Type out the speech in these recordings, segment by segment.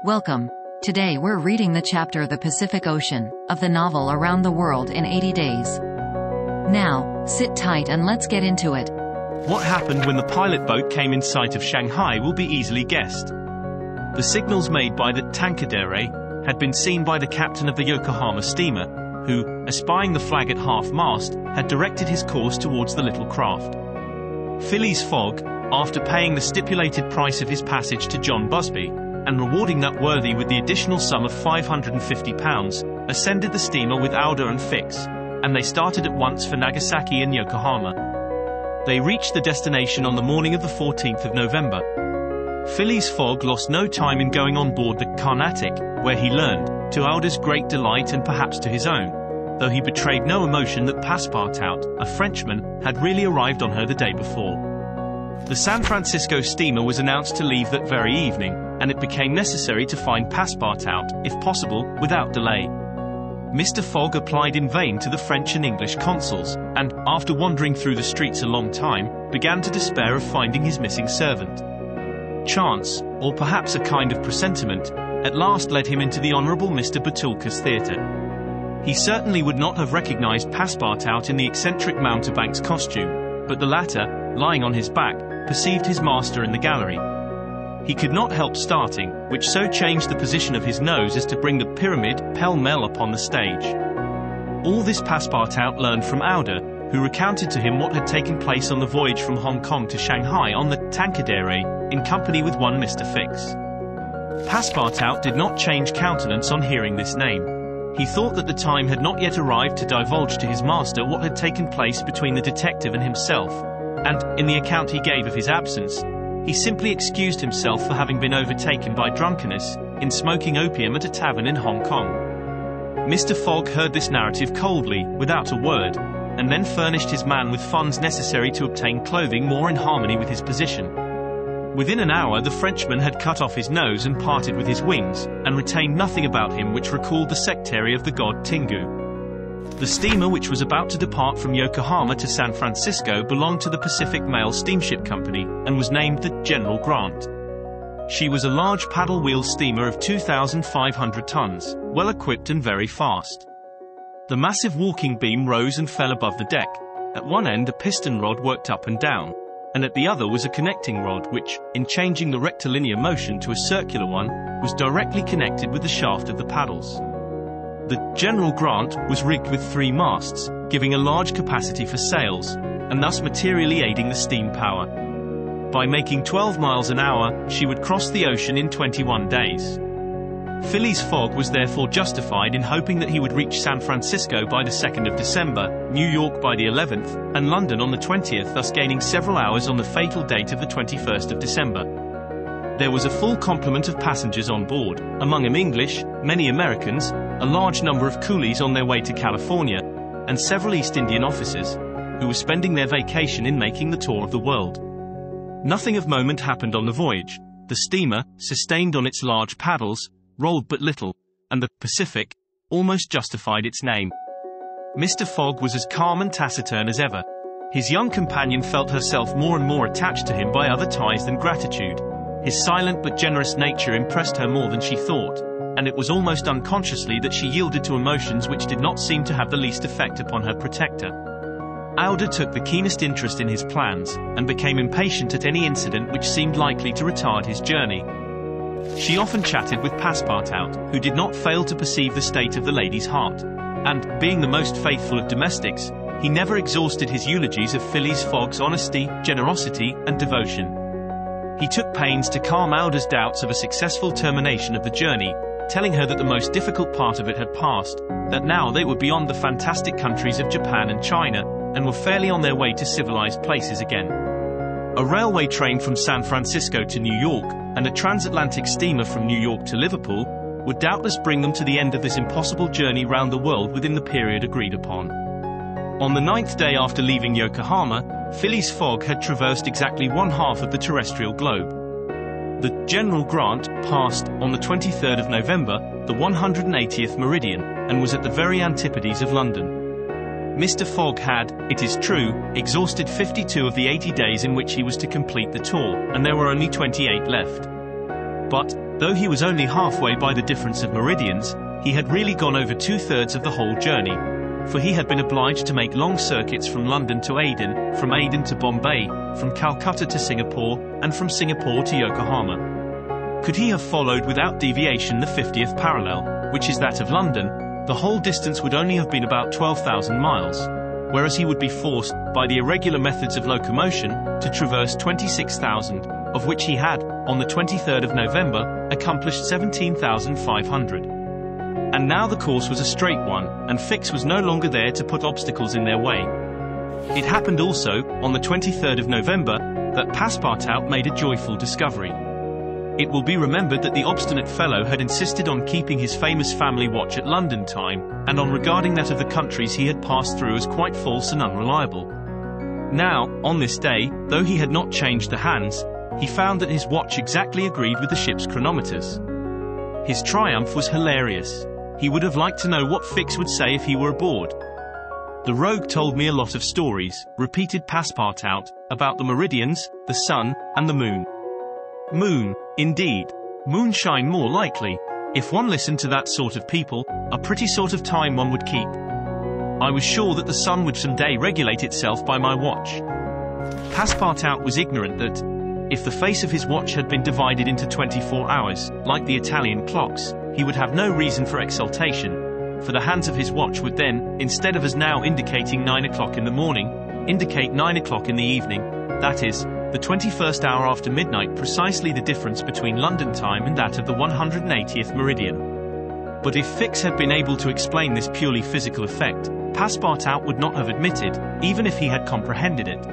Welcome. Today we're reading the chapter The Pacific Ocean, of the novel Around the World in 80 Days. Now, sit tight and let's get into it. What happened when the pilot boat came in sight of Shanghai will be easily guessed. The signals made by the Tankadere had been seen by the captain of the Yokohama steamer, who, espying the flag at half-mast, had directed his course towards the little craft. Phileas Fogg, after paying the stipulated price of his passage to John Busby, and rewarding that worthy with the additional sum of £550, ascended the steamer with Aouda and Fix, and they started at once for Nagasaki and Yokohama. They reached the destination on the morning of the 14th of November. Phileas Fogg lost no time in going on board the Carnatic, where he learned, to Aouda's great delight and perhaps to his own, though he betrayed no emotion, that Passepartout, a Frenchman, had really arrived on her the day before. The San Francisco steamer was announced to leave that very evening, and it became necessary to find Passepartout, if possible, without delay. Mr. Fogg applied in vain to the French and English consuls, and, after wandering through the streets a long time, began to despair of finding his missing servant. Chance, or perhaps a kind of presentiment, at last led him into the Honourable Mr. Botulka's theatre. He certainly would not have recognised Passepartout in the eccentric mountebank's costume, but the latter, lying on his back, perceived his master in the gallery. He could not help starting, which so changed the position of his nose as to bring the pyramid pell-mell upon the stage. All this Passepartout learned from Aouda, who recounted to him what had taken place on the voyage from Hong Kong to Shanghai on the Tankadere, in company with one Mr. Fix. Passepartout did not change countenance on hearing this name. He thought that the time had not yet arrived to divulge to his master what had taken place between the detective and himself, and, in the account he gave of his absence, he simply excused himself for having been overtaken by drunkenness, in smoking opium at a tavern in Hong Kong. Mr. Fogg heard this narrative coldly, without a word, and then furnished his man with funds necessary to obtain clothing more in harmony with his position. Within an hour the Frenchman had cut off his nose and parted with his wings, and retained nothing about him which recalled the sectary of the god Tingu. The steamer which was about to depart from Yokohama to San Francisco belonged to the Pacific Mail Steamship Company, and was named the General Grant. She was a large paddle-wheel steamer of 2,500 tons, well-equipped and very fast. The massive walking beam rose and fell above the deck. At one end a piston rod worked up and down, and at the other was a connecting rod which, in changing the rectilinear motion to a circular one, was directly connected with the shaft of the paddles. The General Grant was rigged with 3 masts, giving a large capacity for sails, and thus materially aiding the steam power. By making 12 miles an hour, she would cross the ocean in 21 days. Phileas Fogg was therefore justified in hoping that he would reach San Francisco by the 2nd of December, New York by the 11th, and London on the 20th, thus gaining several hours on the fatal date of the 21st of December. There was a full complement of passengers on board, among them English, many Americans, a large number of coolies on their way to California, and several East Indian officers, who were spending their vacation in making the tour of the world. Nothing of moment happened on the voyage. The steamer, sustained on its large paddles, rolled but little, and the Pacific almost justified its name. Mr. Fogg was as calm and taciturn as ever. His young companion felt herself more and more attached to him by other ties than gratitude. His silent but generous nature impressed her more than she thought, and it was almost unconsciously that she yielded to emotions which did not seem to have the least effect upon her protector. Aouda took the keenest interest in his plans, and became impatient at any incident which seemed likely to retard his journey. She often chatted with Passepartout, who did not fail to perceive the state of the lady's heart, and, being the most faithful of domestics, he never exhausted his eulogies of Phileas Fogg's honesty, generosity, and devotion. He took pains to calm Aouda's doubts of a successful termination of the journey, telling her that the most difficult part of it had passed, that now they were beyond the fantastic countries of Japan and China, and were fairly on their way to civilized places again. A railway train from San Francisco to New York, and a transatlantic steamer from New York to Liverpool, would doubtless bring them to the end of this impossible journey round the world within the period agreed upon. On the 9th day after leaving Yokohama, Phileas Fogg had traversed exactly 1/2 of the terrestrial globe. The General Grant passed, on the 23rd of November, the 180th meridian, and was at the very antipodes of London. Mr. Fogg had, it is true, exhausted 52 of the 80 days in which he was to complete the tour, and there were only 28 left. But, Though he was only halfway by the difference of meridians, he had really gone over 2/3 of the whole journey, for he had been obliged to make long circuits from London to Aden, from Aden to Bombay, from Calcutta to Singapore, and from Singapore to Yokohama. Could he have followed without deviation the 50th parallel, which is that of London, the whole distance would only have been about 12,000 miles, whereas he would be forced, by the irregular methods of locomotion, to traverse 26,000, of which he had, on the 23rd of November, accomplished 17,500. And now the course was a straight one, and Fix was no longer there to put obstacles in their way. It happened also, on the 23rd of November, that Passepartout made a joyful discovery. It will be remembered that the obstinate fellow had insisted on keeping his famous family watch at London time, and on regarding that of the countries he had passed through as quite false and unreliable. Now, on this day, though he had not changed the hands, he found that his watch exactly agreed with the ship's chronometers. His triumph was hilarious. He would have liked to know what Fix would say if he were aboard. "The rogue told me a lot of stories," repeated Passepartout, "about the meridians, the sun, and the moon." Moon, indeed. Moonshine more likely. If one listened to that sort of people, a pretty sort of time one would keep. I was sure that the sun would someday regulate itself by my watch. Passepartout was ignorant that, if the face of his watch had been divided into 24 hours, like the Italian clocks, he would have no reason for exultation, for the hands of his watch would then, instead of as now indicating 9 o'clock in the morning, indicate 9 o'clock in the evening, that is, the 21st hour after midnight, precisely the difference between London time and that of the 180th meridian. But if Fix had been able to explain this purely physical effect, Passepartout would not have admitted, even if he had comprehended it.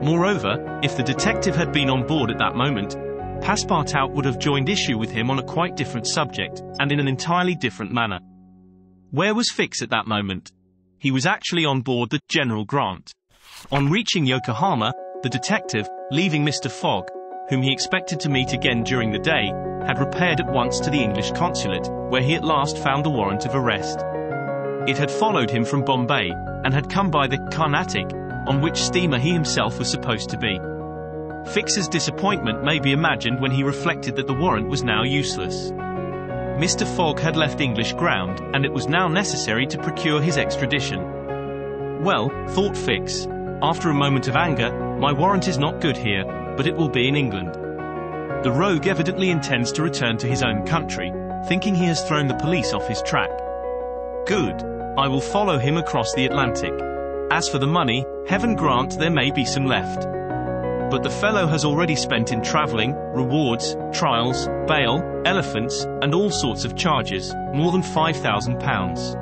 Moreover, if the detective had been on board at that moment, Passepartout would have joined issue with him on a quite different subject, and in an entirely different manner. Where was Fix at that moment? He was actually on board the General Grant. On reaching Yokohama, the detective, leaving Mr. Fogg, whom he expected to meet again during the day, had repaired at once to the English consulate, where he at last found the warrant of arrest. It had followed him from Bombay, and had come by the Carnatic, on which steamer he himself was supposed to be. Fix's disappointment may be imagined when he reflected that the warrant was now useless. Mr. Fogg had left English ground, and it was now necessary to procure his extradition. Well, thought Fix, after a moment of anger, my warrant is not good here, but it will be in England. The rogue evidently intends to return to his own country, thinking he has thrown the police off his track. Good. I will follow him across the Atlantic. As for the money, heaven grant there may be some left. But the fellow has already spent in travelling, rewards, trials, bail, elephants, and all sorts of charges, more than £5,000.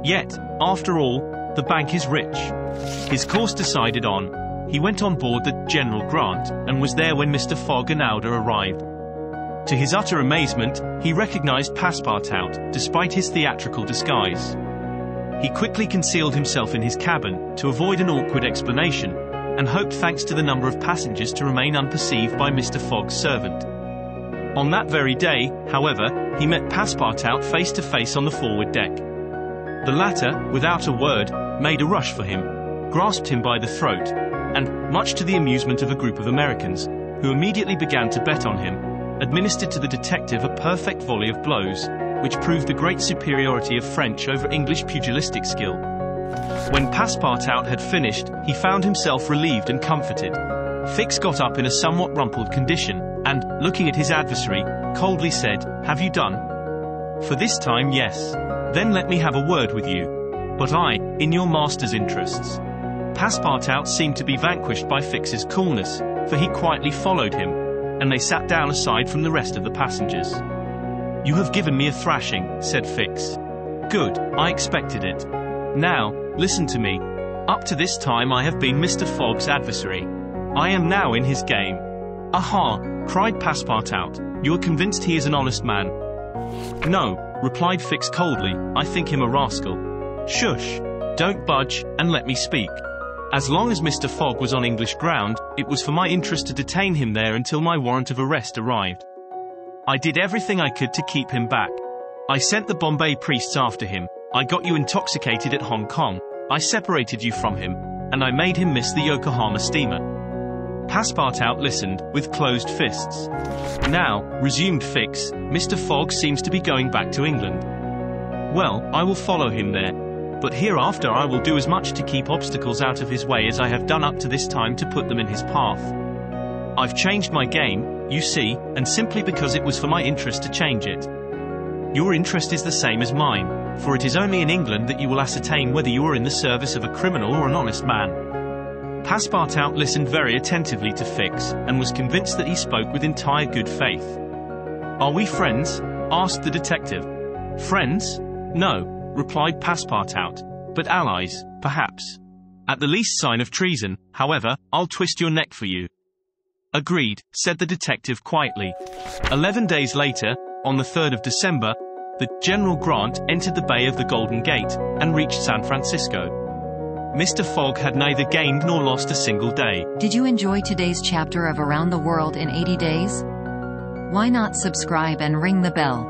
Yet, after all, the bank is rich. His course decided on, he went on board the General Grant, and was there when Mr. Fogg and Aouda arrived. To his utter amazement, he recognized Passepartout, despite his theatrical disguise. He quickly concealed himself in his cabin, to avoid an awkward explanation, and hoped, thanks to the number of passengers, to remain unperceived by Mr. Fogg's servant. On that very day, however, he met Passepartout face to face on the forward deck. The latter, without a word, made a rush for him, grasped him by the throat, and, much to the amusement of a group of Americans, who immediately began to bet on him, administered to the detective a perfect volley of blows, which proved the great superiority of French over English pugilistic skill. When Passepartout had finished, he found himself relieved and comforted. Fix got up in a somewhat rumpled condition, and, looking at his adversary, coldly said, "Have you done?" "For this time, yes." "Then let me have a word with you." "But I, in your master's interests." Passepartout seemed to be vanquished by Fix's coolness, for he quietly followed him, and they sat down aside from the rest of the passengers. "You have given me a thrashing," said Fix. "Good, I expected it. Now, listen to me. Up to this time I have been Mr. Fogg's adversary. I am now in his game." "Aha!" cried Passepartout. "You are convinced he is an honest man?" "No," replied Fix coldly, "I think him a rascal." "Shush! Don't budge, and let me speak. As long as Mr. Fogg was on English ground, it was for my interest to detain him there until my warrant of arrest arrived. I did everything I could to keep him back. I sent the Bombay priests after him, I got you intoxicated at Hong Kong, I separated you from him, and I made him miss the Yokohama steamer. Passepartout listened, with closed fists. "Now," resumed Fix, "Mr. Fogg seems to be going back to England. Well, I will follow him there. But hereafter I will do as much to keep obstacles out of his way as I have done up to this time to put them in his path. I've changed my game, you see, and simply because it was for my interest to change it. Your interest is the same as mine, for it is only in England that you will ascertain whether you are in the service of a criminal or an honest man." Passepartout listened very attentively to Fix, and was convinced that he spoke with entire good faith. "Are we friends?" asked the detective. "Friends? No," replied Passepartout. "But allies, perhaps. At the least sign of treason, however, I'll twist your neck for you." "Agreed," said the detective quietly. 11 days later, on the 3rd of December, the General Grant entered the Bay of the Golden Gate, and reached San Francisco. Mr. Fogg had neither gained nor lost a single day. Did you enjoy today's chapter of Around the World in 80 Days? Why not subscribe and ring the bell?